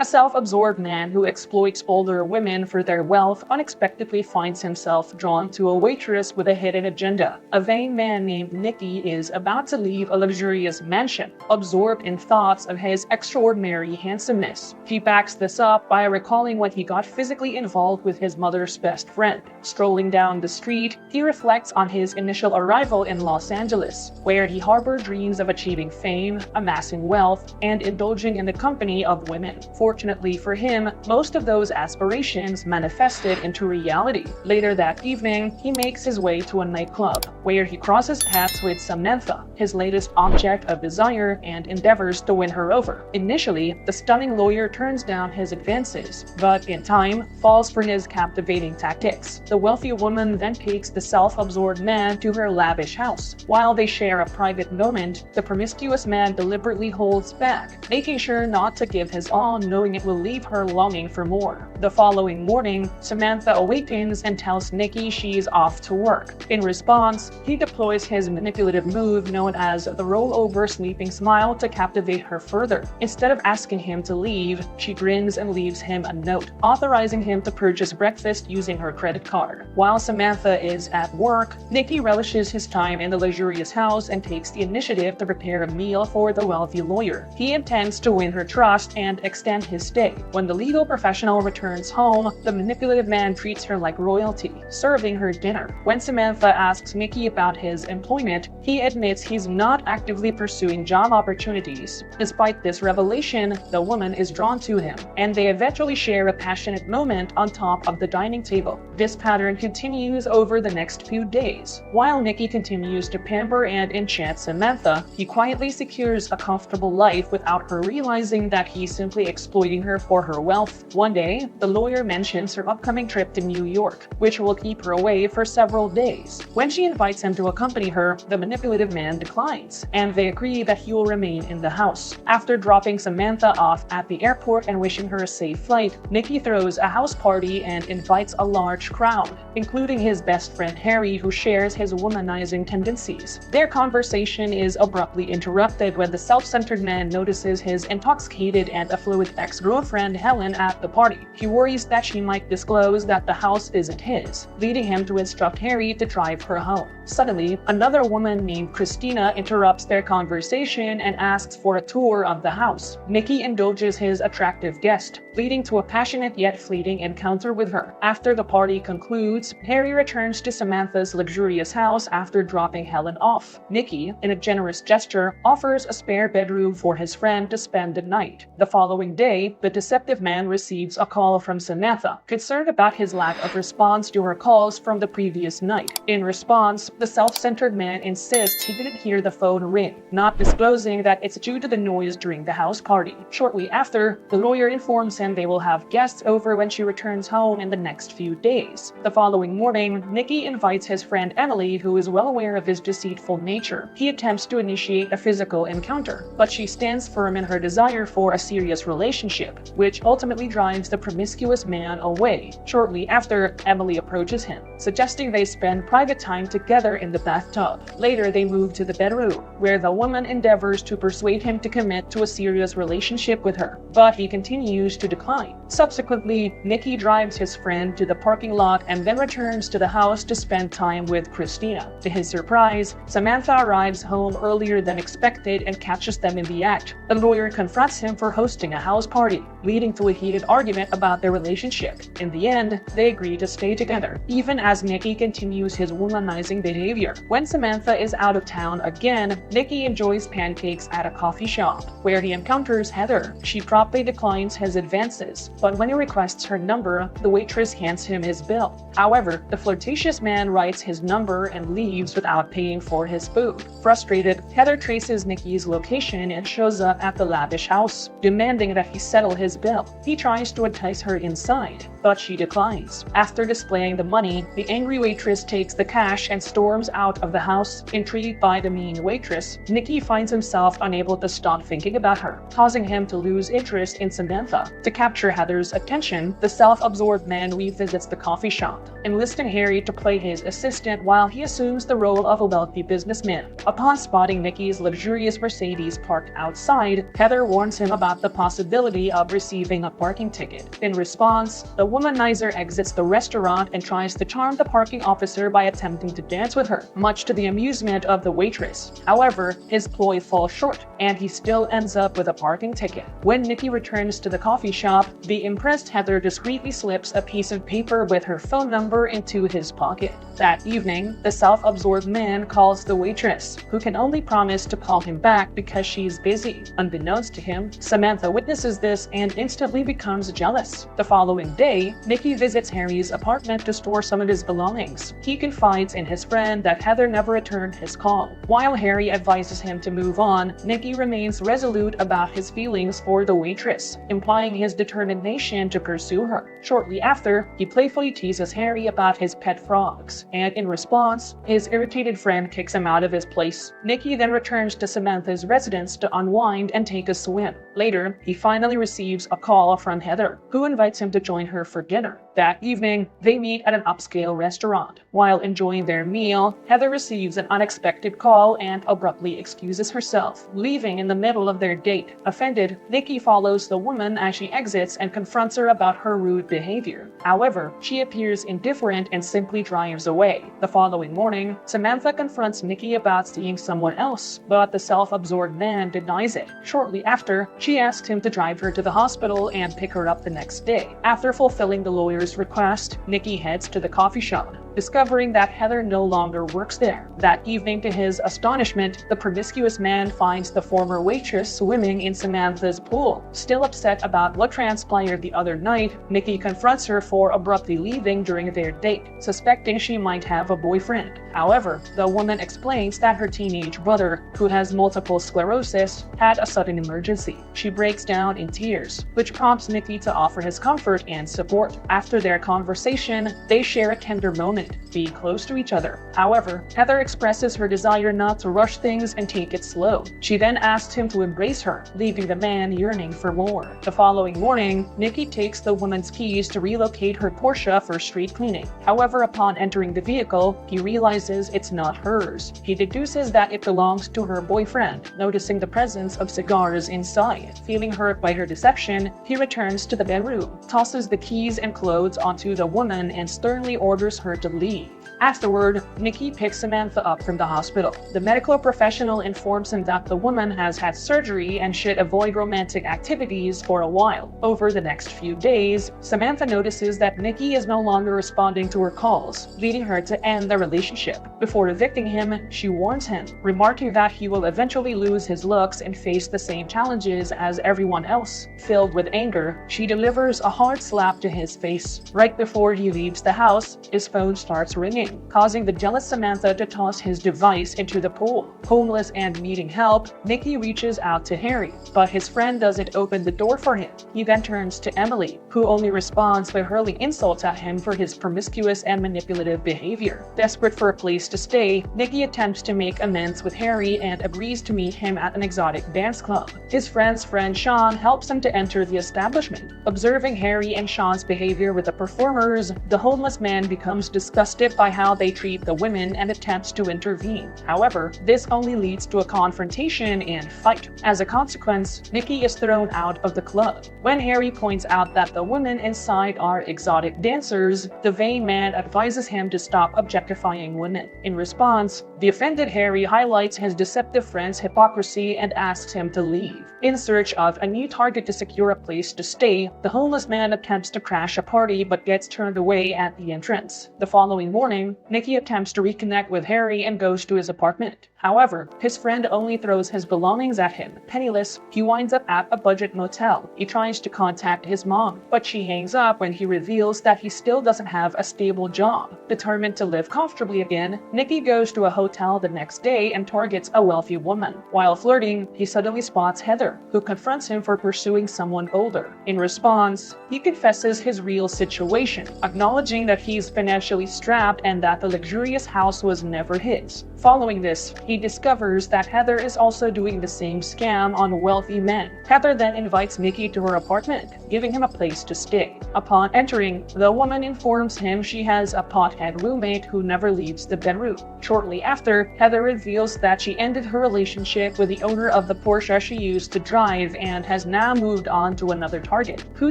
A self-absorbed man who exploits older women for their wealth unexpectedly finds himself drawn to a waitress with a hidden agenda. A vain man named Nikki is about to leave a luxurious mansion, absorbed in thoughts of his extraordinary handsomeness. He backs this up by recalling when he got physically involved with his mother's best friend. Strolling down the street, he reflects on his initial arrival in Los Angeles, where he harbored dreams of achieving fame, amassing wealth, and indulging in the company of women. Fortunately for him, most of those aspirations manifested into reality. Later that evening, he makes his way to a nightclub, where he crosses paths with Samantha, his latest object of desire, and endeavors to win her over. Initially, the stunning lawyer turns down his advances, but in time, falls for his captivating tactics. The wealthy woman then takes the self-absorbed man to her lavish house. While they share a private moment, the promiscuous man deliberately holds back, making sure not to give his all, knowing it will leave her longing for more. The following morning, Samantha awakens and tells Nikki she's off to work. In response, he deploys his manipulative move known as the rollover sleeping smile to captivate her further. Instead of asking him to leave, she grins and leaves him a note, authorizing him to purchase breakfast using her credit card. While Samantha is at work, Nikki relishes his time in the luxurious house and takes the initiative to prepare a meal for the wealthy lawyer. He intends to win her trust and extend his stay. When the legal professional returns home, the manipulative man treats her like royalty, serving her dinner. When Samantha asks Nikki about his employment, he admits he's not actively pursuing job opportunities. Despite this revelation, the woman is drawn to him, and they eventually share a passionate moment on top of the dining table. This pattern continues over the next few days. While Nikki continues to pamper and enchant Samantha, he quietly secures a comfortable life without her realizing that he's simply exploiting her for her wealth. One day, the lawyer mentions her upcoming trip to New York, which will keep her away for several days. When she invites him to accompany her, the manipulative man declines, and they agree that he will remain in the house. After dropping Samantha off at the airport and wishing her a safe flight, Nikki throws a house party and invites a large crowd, including his best friend Harry, who shares his womanizing tendencies. Their conversation is abruptly interrupted when the self-centered man notices his intoxicated and affluent ex-girlfriend Helen at the party. He worries that she might disclose that the house isn't his, leading him to instruct Harry to drive her home. Suddenly, another woman named Christina interrupts their conversation and asks for a tour of the house. Nikki indulges his attractive guest, leading to a passionate yet fleeting encounter with her. After the party concludes, Harry returns to Samantha's luxurious house after dropping Helen off. Nikki, in a generous gesture, offers a spare bedroom for his friend to spend the night. The following day, the deceptive man receives a call from Samantha, concerned about his lack of response to her calls from the previous night. In response, the self-centered man insists he didn't hear the phone ring, not disclosing that it's due to the noise during the house party. Shortly after, the lawyer informs him they will have guests over when she returns home in the next few days. The following morning, Nikki invites his friend Emily, who is well aware of his deceitful nature. He attempts to initiate a physical encounter, but she stands firm in her desire for a serious relationship, which ultimately drives the promiscuous man away. Shortly after, Emily approaches him, suggesting they spend private time together in the bathtub. Later, they move to the bedroom, where the woman endeavors to persuade him to commit to a serious relationship with her, but he continues to decline. Subsequently, Nikki drives his friend to the parking lot and then returns to the house to spend time with Christina. To his surprise, Samantha arrives home earlier than expected and catches them in the act. The lawyer confronts him for hosting a house party, leading to a heated argument about their relationship. In the end, they agree to stay together, even as Nikki continues his womanizing behavior. When Samantha is out of town again, Nikki enjoys pancakes at a coffee shop, where he encounters Heather. She promptly declines his advances, but when he requests her number, the waitress hands him his bill. However, the flirtatious man writes his number and leaves without paying for his food. Frustrated, Heather traces Nikki's location and shows up at the lavish house, demanding that he settle his bill. He tries to entice her inside, but she declines. After displaying the money, the angry waitress takes the cash and storms out of the house. Intrigued by the mean waitress, Nikki finds himself unable to stop thinking about her, causing him to lose interest in Samantha. To capture Heather's attention, the self-absorbed man revisits the coffee shop, enlisting Harry to play his assistant while he assumes the role of a wealthy businessman. Upon spotting Nikki's luxurious Mercedes parked outside, Heather warns him about the possibility possibility of receiving a parking ticket. In response, the womanizer exits the restaurant and tries to charm the parking officer by attempting to dance with her, much to the amusement of the waitress. However, his ploy falls short, and he still ends up with a parking ticket. When Nikki returns to the coffee shop, the impressed Heather discreetly slips a piece of paper with her phone number into his pocket. That evening, the self-absorbed man calls the waitress, who can only promise to call him back because she's busy. Unbeknownst to him, Samantha witnesses this and instantly becomes jealous. The following day, Nikki visits Harry's apartment to store some of his belongings. He confides in his friend that Heather never returned his call. While Harry advises him to move on, Nikki remains resolute about his feelings for the waitress, implying his determination to pursue her. Shortly after, he playfully teases Harry about his pet frogs, and in response, his irritated friend kicks him out of his place. Nikki then returns to Samantha's residence to unwind and take a swim. Later, he finally receives a call from Heather, who invites him to join her for dinner. That evening, they meet at an upscale restaurant. While enjoying their meal, Heather receives an unexpected call and abruptly excuses herself, leaving in the middle of their date. Offended, Nikki follows the woman as she exits and confronts her about her rude behavior. However, she appears indifferent and simply drives away. The following morning, Samantha confronts Nikki about seeing someone else, but the self-absorbed man denies it. Shortly after, she asks him to drive her to the hospital and pick her up the next day. After fulfilling the lawyer's request, Nikki heads to the coffee shop, discovering that Heather no longer works there. That evening, to his astonishment, the promiscuous man finds the former waitress swimming in Samantha's pool. Still upset about what transpired the other night, Nikki confronts her for abruptly leaving during their date, suspecting she might have a boyfriend. However, the woman explains that her teenage brother, who has multiple sclerosis, had a sudden emergency. She breaks down in tears, which prompts Nikki to offer his comfort and support. After their conversation, they share a tender moment, being close to each other. However, Heather expresses her desire not to rush things and take it slow. She then asks him to embrace her, leaving the man yearning for more. The following morning, Nikki takes the woman's keys to relocate her Porsche for street cleaning. However, upon entering the vehicle, he realizes it's not hers. He deduces that it belongs to her boyfriend, noticing the presence of cigars inside. Feeling hurt by her deception, he returns to the bedroom, tosses the keys and clothes onto the woman, and sternly orders her to leave. Afterward, Nikki picks Samantha up from the hospital. The medical professional informs him that the woman has had surgery and should avoid romantic activities for a while. Over the next few days, Samantha notices that Nikki is no longer responding to her calls, leading her to end the relationship. Before evicting him, she warns him, remarking that he will eventually lose his looks and face the same challenges as everyone else. Filled with anger, she delivers a hard slap to his face. Right before he leaves the house, his phone starts ringing, causing the jealous Samantha to toss his device into the pool. Homeless and needing help, Nikki reaches out to Harry, but his friend doesn't open the door for him. He then turns to Emily, who only responds by hurling insults at him for his promiscuous and manipulative behavior. Desperate for a place to stay, Nikki attempts to make amends with Harry and agrees to meet him at an exotic dance club. His friend's friend Sean helps him to enter the establishment. Observing Harry and Sean's behavior with the performers, the homeless man becomes disgusted by how they treat the women and attempts to intervene. However, this only leads to a confrontation and fight. As a consequence, Nikki is thrown out of the club. When Harry points out that the women inside are exotic dancers, the vain man advises him to stop objectifying women. In response, the offended Harry highlights his deceptive friend's hypocrisy and asks him to leave. In search of a new target to secure a place to stay, the homeless man attempts to crash a party but gets turned away at the entrance. The following morning, Nikki attempts to reconnect with Harry and goes to his apartment. However, his friend only throws his belongings at him. Penniless, he winds up at a budget motel. He tries to contact his mom, but she hangs up when he reveals that he still doesn't have a stable job. Determined to live comfortably again, Nikki goes to a hotel the next day and targets a wealthy woman. While flirting, he suddenly spots Heather, who confronts him for pursuing someone older. In response, he confesses his real situation, acknowledging that he's financially strapped and that the luxurious house was never his. Following this, he discovers that Heather is also doing the same scam on wealthy men. Heather then invites Nikki to her apartment, giving him a place to stay. Upon entering, the woman informs him she has a pothead roommate who never leaves the bedroom. Shortly after, Heather reveals that she ended her relationship with the owner of the Porsche she used to drive and has now moved on to another target, who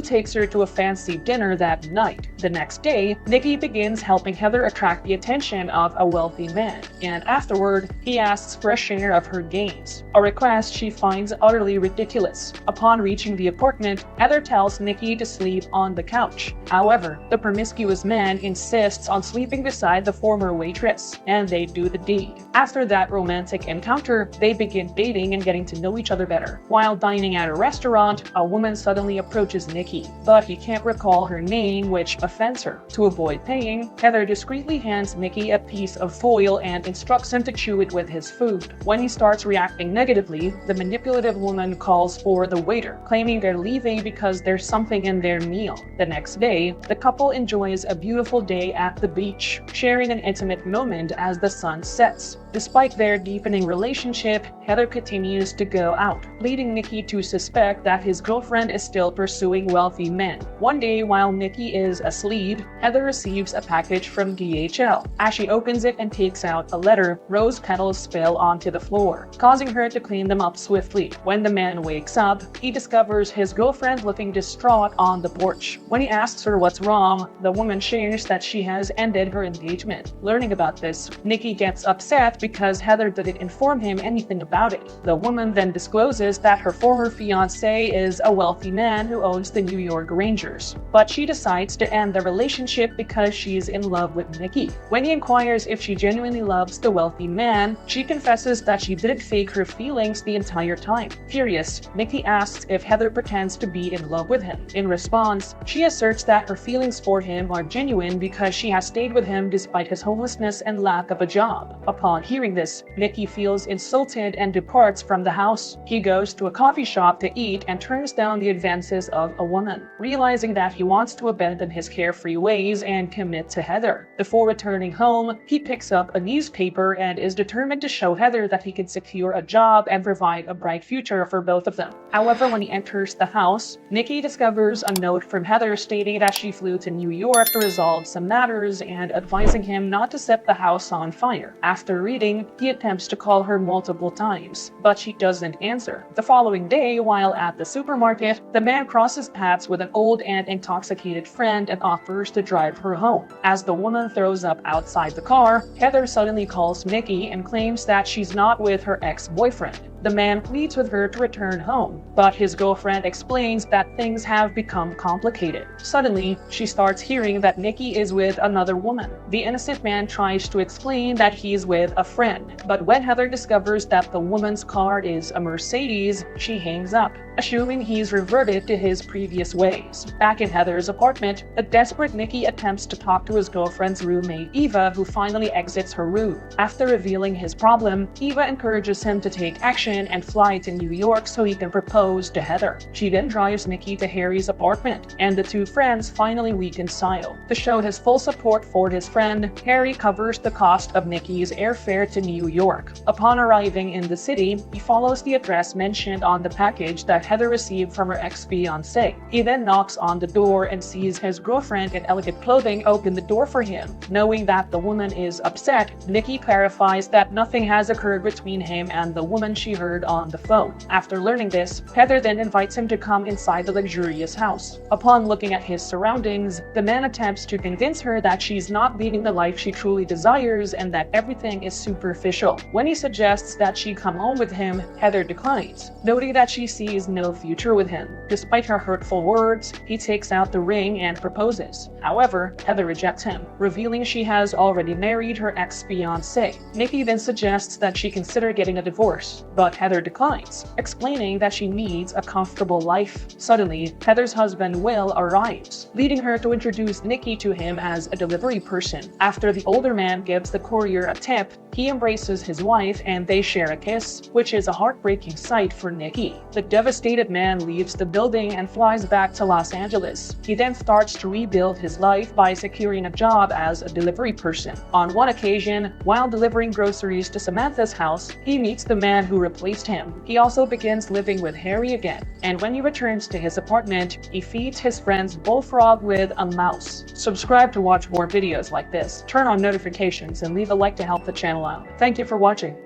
takes her to a fancy dinner that night. The next day, Nikki begins helping Heather attract the attention of a wealthy man, and afterward, he asks for a share of her gains, a request she finds utterly ridiculous. Upon reaching the apartment, Heather tells Nikki to sleep on the couch. However, the promiscuous man insists on sleeping beside the former waitress, and they do the deed. After that romantic encounter, they begin dating and getting to know each other better. While dining at a restaurant, a woman suddenly approaches Nikki, but he can't recall her name, which offends her. To avoid paying, Heather discreetly hands Nikki a piece of foil and instructs him to chew it with his food. When he starts reacting negatively, the manipulative woman calls for the waiter, claiming they're leaving because there's something in their meal. The next day, the couple enjoys a beautiful day at the beach, sharing an intimate moment as the sun sets. Despite their deepening relationship, Heather continues to go out, leading Nikki to suspect that his girlfriend is still pursuing wealthy men. One day, while Nikki is asleep, Heather receives a package from DHL. As she opens it and takes out a letter, rose petals spill onto the floor, causing her to clean them up swiftly. When the man wakes up, he discovers his girlfriend looking distraught on the porch. When he asks her what's wrong, the woman shares that she has ended her engagement. Learning about this, Nikki gets upset because Heather didn't inform him anything about it. The woman then discloses that her former fiancé is a wealthy man who owns the New York Rangers, but she decides to end the relationship because she's in love with Nikki. When he inquires if she genuinely loves the wealthy man, she confesses that she didn't fake her feelings the entire time. Furious, Nikki asks if Heather pretends to be in love with him. In response, she asserts that her feelings for him are genuine because she has stayed with him despite his homelessness and lack of a job. Upon hearing this, Nikki feels insulted and departs from the house. He goes to a coffee shop to eat and turns down the advances of a woman, realizing that he wants to abandon his carefree ways and commit to Heather. Before returning home, he picks up a newspaper and is determined to show Heather that he can secure a job and provide a bright future for both of them. However, when he enters the house, Nikki discovers a note from Heather stating that she flew to New York to resolve some matters and advising him not to set the house on fire. After reading, he attempts to call her multiple times, but she doesn't answer. The following day, while at the supermarket, the man crosses paths with an old and intoxicated friend and offers to drive her home. As the woman throws up outside the car, Heather suddenly calls Nikki and claims that she's not with her ex-boyfriend. The man pleads with her to return home, but his girlfriend explains that things have become complicated. Suddenly, she starts hearing that Nikki is with another woman. The innocent man tries to explain that he's with a friend, but when Heather discovers that the woman's car is a Mercedes, she hangs up, assuming he's reverted to his previous ways. Back in Heather's apartment, a desperate Nikki attempts to talk to his girlfriend's roommate Eva, who finally exits her room. After revealing his problem, Eva encourages him to take action and fly to New York so he can propose to Heather. She then drives Nikki to Harry's apartment, and the two friends finally reconcile. To show his full support for his friend, Harry covers the cost of Nikki's airfare to New York. Upon arriving in the city, he follows the address mentioned on the package that Heather received from her ex-fiancé. He then knocks on the door and sees his girlfriend in elegant clothing open the door for him. Knowing that the woman is upset, Nikki clarifies that nothing has occurred between him and the woman she heard on the phone. After learning this, Heather then invites him to come inside the luxurious house. Upon looking at his surroundings, the man attempts to convince her that she's not leading the life she truly desires and that everything is superficial. When he suggests that she come home with him, Heather declines, noting that she sees no future with him. Despite her hurtful words, he takes out the ring and proposes. However, Heather rejects him, revealing she has already married her ex-fiancé. Nikki then suggests that she consider getting a divorce, but Heather declines, explaining that she needs a comfortable life. Suddenly, Heather's husband Will arrives, leading her to introduce Nikki to him as a delivery person. After the older man gives the courier a tip, he embraces his wife and they share a kiss, which is a heartbreaking sight for Nikki. The devastated man leaves the building and flies back to Los Angeles. He then starts to rebuild his life by securing a job as a delivery person. On one occasion, while delivering groceries to Samantha's house, he meets the man who replaced him. He also begins living with Harry again, and when he returns to his apartment, he feeds his friends Bullfrog with a mouse. Subscribe to watch more videos like this, turn on notifications, and leave a like to help the channel out. Thank you for watching.